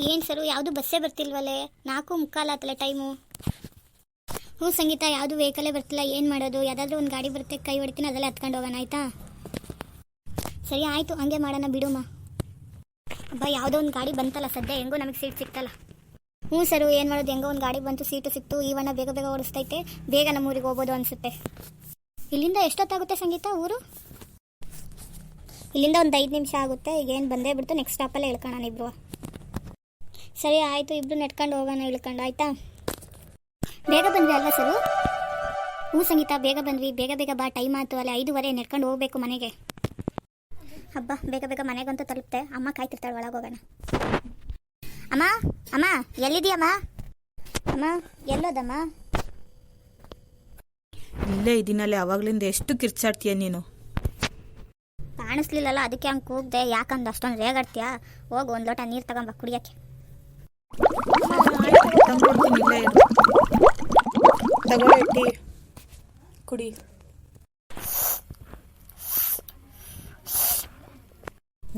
ಏನು ಸರು, ಯಾವುದು ಬಸ್ಸೇ ಬರ್ತಿಲ್ವಲ್ಲೇ? 4:45 ಆತಲ್ಲ ಟೈಮು. ಹ್ಞೂ ಸಂಗೀತ, ಯಾವುದು ವೆಹಿಕಲೇ ಬರ್ತಿಲ್ಲ. ಏನು ಮಾಡೋದು? ಯಾವುದಾದ್ರೂ ಒಂದು ಗಾಡಿ ಬರುತ್ತೆ, ಕೈ ಹೊಡಿತೀನಿ, ಅದರಲ್ಲೇ ಹತ್ಕೊಂಡು ಹೋಗೋಣ ಆಯಿತಾ? ಸರಿ ಆಯಿತು, ಹಂಗೆ ಮಾಡೋಣ ಬಿಡುಮ್ಮ. ಅಬ್ಬ, ಯಾವುದೋ ಒಂದು ಗಾಡಿ ಬಂತಲ್ಲ ಸದ್ಯ, ಹೆಂಗೋ ನಮಗೆ ಸೀಟ್ ಸಿಕ್ತಲ್ಲ. ಹ್ಞೂ ಸರು, ಏನು ಮಾಡೋದು? ಹೆಂಗೋ ಒಂದು ಗಾಡಿ ಬಂತು, ಸೀಟು ಸಿಕ್ತು. ಈವಣ್ಣ ಬೇಗ ಬೇಗ ಓಡಿಸ್ತೈತೆ, ಬೇಗ ನಮ್ಮ ಊರಿಗೆ ಹೋಗ್ಬೋದು ಅನಿಸುತ್ತೆ. ಇಲ್ಲಿಂದ ಎಷ್ಟೊತ್ತಾಗುತ್ತೆ ಸಂಗೀತ ಊರು? ಇಲ್ಲಿಂದ ಒಂದು 5 ನಿಮಿಷ ಆಗುತ್ತೆ. ಈಗ ಏನು ಬಂದೇ ಬಿಡ್ತು, ನೆಕ್ಸ್ಟ್ ಸ್ಟಾಪಲ್ಲೇ ಇಳ್ಕೊಳ್ಳೋಣ ಇಬ್ರು. ಸರಿ ಆಯಿತು, ಇಬ್ರು ನೆಟ್ಕೊಂಡು ಹೋಗೋಣ ಇಳ್ಕೊಂಡು, ಆಯಿತಾ? ಬೇಗ ಬಂದ್ವಿ ಅಲ್ವಾ ಸರು? ಹ್ಞೂ ಸಂಗೀತ, ಬೇಗ ಬಂದ್ವಿ. ಬೇಗ ಬೇಗ ಬಾ, ಟೈಮ್ ಆಯ್ತು. ಅಲ್ಲಿ 5:15 ನೆಟ್ಕೊಂಡು ಹೋಗ್ಬೇಕು ಮನೆಗೆ. ಹಬ್ಬ, ಬೇಗ ಬೇಗ ಮನೆಗಂತೂ ತಲುಪ್ತೆ. ಅಮ್ಮ ಕಾಯ್ತಿರ್ತಾಳೆ, ಒಳಗೆ ಹೋಗೋಣ. ಅಮ್ಮ, ಅಮ್ಮ ಎಲ್ಲಿದೆಯಮ್ಮ? ಅಮ್ಮ ಎಲ್ಲೋದಮ್ಮ? ಇಲ್ಲೇ ಇದೀನಲ್ಲಿ, ಅವಾಗ್ಲಿಂದ ಎಷ್ಟು ಕಿರ್ಚಾಡ್ತೀಯ ನೀನು? ಕಾಣಿಸ್ಲಿಲ್ಲಲ್ಲ, ಅದಕ್ಕೆ ಹಂಗೆ ಕೂಗ್ದೆ. ಯಾಕಂದು ಅಷ್ಟೊಂದು ರೇಗಾಡ್ತೀಯಾ? ಹೋಗು, ಒಂದು ಲೋಟ ನೀರು ತಗೊಂಬ ಕುಡಿಯೋಕ್ಕೆ. ತಗೊಳ್ಳಿ ಕುಡಿ.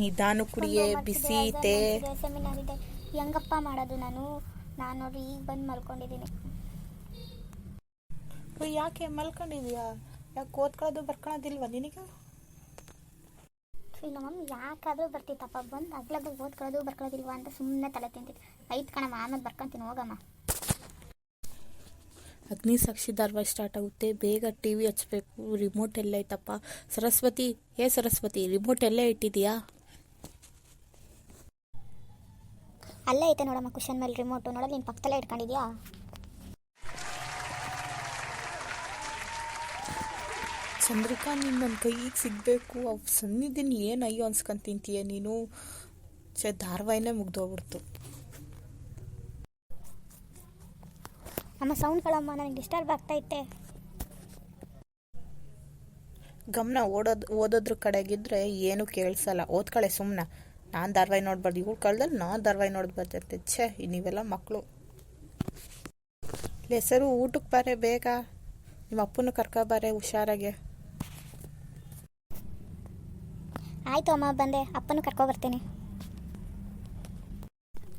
ನಿಧಾನ ಕುಡಿಯೇ, ಬಿಸಿ ಐತೆ. ಸೆಮಿನಾರ್ ಇದೆ, ಹೆಂಗಪ್ಪ ಮಾಡೋದು? ನಾನು ನೋಡ್ರಿ ಈಗ ಬಂದು ಮಲ್ಕೊಂಡಿದ್ದೀನಿ. ಯಾಕೆ ಮಲ್ಕೊಂಡಿದ್ಯಾ? ಯಾಕೆ ಓದ್ಕೊಳ್ಳೋದು ಬರ್ಕೊಳ್ಳೋದಿಲ್ವಾ ನಿನಗೆ? ನಮ್ಮಮ್ಮ ಯಾಕಾದರೂ ಬರ್ತಿತ್ತಪ್ಪ, ಬಂದು ಅಗ್ಲಗ್ಗ ಓದ್ಕೊಳ್ಳೋದು ಬರ್ಕೊಳ್ಳೋದಿಲ್ವಾ ಅಂತ ಸುಮ್ಮನೆ ತಲೆ ತಿಂತಿತ್ತು. ಐದು ಕಣಮ್ಮ, ಆಮೇಲೆ ಬರ್ಕೊಂತೀನಿ, ಹೋಗಮ್ಮ. ಅಗ್ನಿ ಸಾಕ್ಷಿ ಧಾರಾವಾಹಿ ಸ್ಟಾರ್ಟ್ ಆಗುತ್ತೆ, ಬೇಗ TV ಹಚ್ಬೇಕು. ರಿಮೋಟ್ ಎಲ್ಲ ಐತಪ್ಪ? ಸರಸ್ವತಿ, ಸರಸ್ವತಿ, ರಿಮೋಟ್ ಎಲ್ಲೇ ಇಟ್ಟಿದೀಯಾ? ಅಲ್ಲೇ ಐತೆ ನೋಡಮ್ಮ, ಕುಷನ್ ಮೇಲೆ ರಿಮೋಟು. ನೋಡೋದು ನೀನು ಪಕ್ಕದಲ್ಲೇ ಇಟ್ಕೊಂಡಿದ್ಯಾ? ಚಂದ್ರಿಕಾ, ನೀನು ನನ್ನ ಕೈಗೆ ಸಿಗಬೇಕು. ಅವು ಸನ್ನಿಧಿನ ಏನು ಅಯ್ಯೋ ಅನ್ಸ್ಕೊಂತಿಂತೀಯ ನೀನು? ಧಾರಾವಾಹಿನೇ ಮುಗ್ದೋಗ್ಬಿಡ್ತು. ಅಮ್ಮ ಸೌಂಡ್ ಕಳಮ್ಮ, ನನಗೆ ಡಿಸ್ಟರ್ಬ್ ಆಗ್ತೈತೆ. ಗಮನ ಓದೋದ್ರ ಕಡೆಗಿದ್ರೆ ಏನು ಕೇಳಿಸಲ್ಲ. ಓದ್ಕಳೆ ಸುಮ್ಮನೆ. ನಾನು ಧಾರಾವಾಹಿ ನೋಡ್ಬಾರ್ದು, ಇವಳು ಕಳ್ದಲ್ಲಿ ನಾನು ಧಾರಾವಾಹಿ ನೋಡ್ಬಾರ್ದೈತೆ. ಛೇ, ನೀವೆಲ್ಲ ಮಕ್ಕಳು. ಹೆಸರು ಊಟಕ್ಕೆ ಬಾರೆ ಬೇಗ. ನಿಮ್ಮ ಅಪ್ಪನ ಕರ್ಕೊಬಾರೆ ಹುಷಾರಾಗೆ. ಆಯಿತು ಅಮ್ಮ, ಬಂದೆ. ಅಪ್ಪನೂ ಕರ್ಕೊಬರ್ತೀನಿ.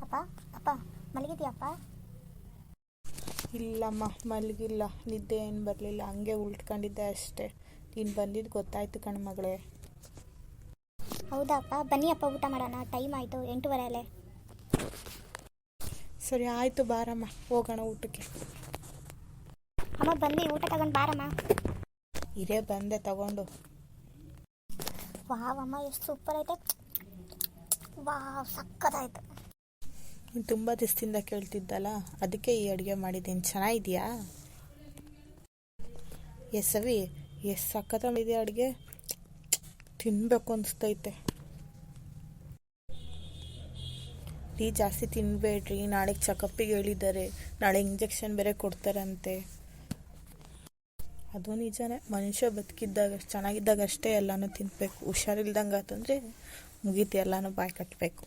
ಅಪ್ಪ, ಅಪ್ಪ ಮಲಗಿದ್ಯಪ್ಪ? ಇಲ್ಲಮ್ಮ, ಮಲಗಿಲ್ಲ. ನಿದ್ದೆ ಏನು ಬರಲಿಲ್ಲ, ಹಂಗೆ ಉಳ್ಕೊಂಡಿದ್ದೆ ಅಷ್ಟೇ. ನೀನು ಬಂದಿದ್ದು ಗೊತ್ತಾಯ್ತು ಕಣ್ಮಗಳೇ. ಹೌದಾ ಅಪ್ಪ? ಬನ್ನಿ ಅಪ್ಪ, ಊಟ ಮಾಡೋಣ. ಟೈಮ್ ಆಯಿತು, 8:15 ಅಲ್ಲೇ. ಸರಿ ಆಯಿತು, ಬಾರಮ್ಮ ಹೋಗೋಣ ಊಟಕ್ಕೆ. ಅಮ್ಮ ಬನ್ನಿ, ಊಟ ತಗೊಂಡು ಬಾರಮ್ಮ. ಇರೇ ಬಂದೆ ತಗೊಂಡು. ವಾವ್ ಅಮ್ಮ, ಎಷ್ಟು ಸೂಪರ್ ಐತೆ. ವಾವ್, ಸಕ್ಕತ್ತಾಯ್ತು. ನೀನು ತುಂಬ ದಿವಸದಿಂದ ಕೇಳ್ತಿದ್ದಲ್ಲ, ಅದಕ್ಕೆ ಈ ಅಡುಗೆ ಮಾಡಿದ್ದೀನಿ. ಚೆನ್ನಾಗಿದೆಯಾ? ಸವಿ, ಎಷ್ಟು ಸಕ್ಕತ್ತ ಮಾಡಿದೆಯಾ ಅಡುಗೆ. ತಿನ್ನಬೇಕು ಅನಿಸ್ತೈತೆ. ಜಾಸ್ತಿ ತಿನ್ನಬೇಡ್ರಿ, ನಾಳೆಗೆ ಚೆಕಪ್ಪಿಗೆ ಹೇಳಿದ್ದಾರೆ. ನಾಳೆ ಇಂಜೆಕ್ಷನ್ ಬೇರೆ ಕೊಡ್ತಾರಂತೆ. ಅದು ನಿಜನೇ, ಮನುಷ್ಯ ಬದುಕಿದ್ದಾಗ ಚೆನ್ನಾಗಿದ್ದಾಗ ಅಷ್ಟೇ ಎಲ್ಲನೂ ತಿನ್ನಬೇಕು. ಹುಷಾರಿಲ್ದಂಗೆ ಆತಂದರೆ ಮುಗೀತು, ಎಲ್ಲನೂ ಬಾಯಿ ಕಟ್ಟಬೇಕು.